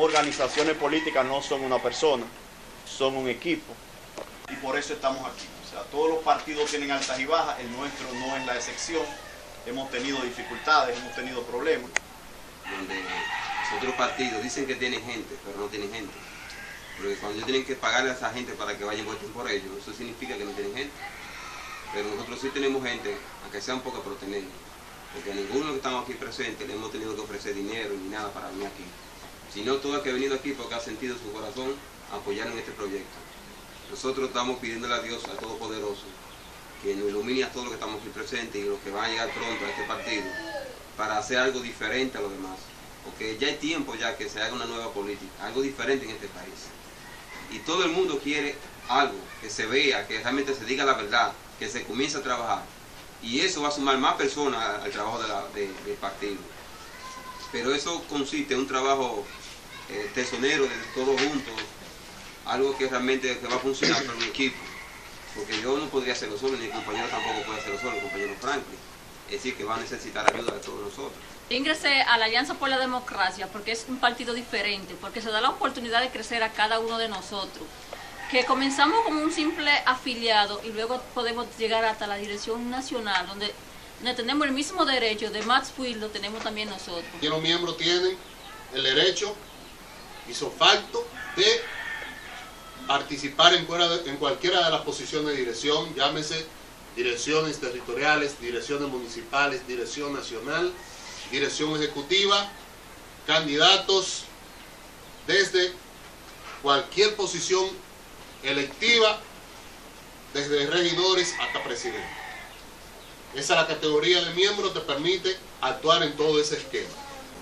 organizaciones políticas no son una persona, son un equipo. Y por eso estamos aquí. O sea, todos los partidos tienen altas y bajas, el nuestro no es la excepción. Hemos tenido dificultades, hemos tenido problemas. Donde los otros partidos dicen que tienen gente, pero no tienen gente. Porque cuando ellos tienen que pagarle a esa gente para que vayan y voten por ellos, eso significa que no tienen gente. Pero nosotros sí tenemos gente, aunque sean pocas, pero tenemos. Porque a ninguno de los que estamos aquí presentes le hemos tenido que ofrecer dinero ni nada para venir aquí. Sino todo el que ha venido aquí porque ha sentido su corazón apoyar en este proyecto. Nosotros estamos pidiéndole a Dios, al Todopoderoso, que nos ilumine a todos los que estamos aquí presentes y los que van a llegar pronto a este partido para hacer algo diferente a los demás. Porque ya hay tiempo ya que se haga una nueva política, algo diferente en este país. Y todo el mundo quiere algo, que se vea, que realmente se diga la verdad, que se comience a trabajar. Y eso va a sumar más personas al trabajo del partido. Pero eso consiste en un trabajo tesonero de todos juntos, algo que realmente va a funcionar para un equipo. Porque yo no podría hacerlo solo, ni el compañero tampoco puede hacerlo solo, el compañero Franklin. Es decir, que va a necesitar ayuda de todos nosotros. Ingresé a la Alianza por la Democracia porque es un partido diferente, porque se da la oportunidad de crecer a cada uno de nosotros. Que comenzamos como un simple afiliado y luego podemos llegar hasta la dirección nacional, donde tenemos el mismo derecho de Max Field, lo tenemos también nosotros. Los miembros tienen el derecho isofacto de participar en cualquiera de las posiciones de dirección, llámese direcciones territoriales, direcciones municipales, dirección nacional, dirección ejecutiva, candidatos desde cualquier posición electiva, desde regidores hasta presidente. Esa es la categoría de miembro, te permite actuar en todo ese esquema.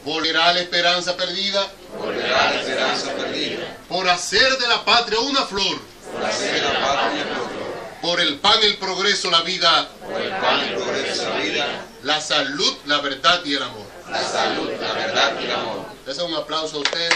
Volverá la esperanza perdida. Volverá la esperanza perdida. Por hacer de la patria una flor. Por hacer de la patria una flor. Por el pan, el progreso, la vida. Por el pan, el progreso, la vida. La salud, la verdad y el amor. La salud, la verdad y el amor. Les doy un aplauso a ustedes.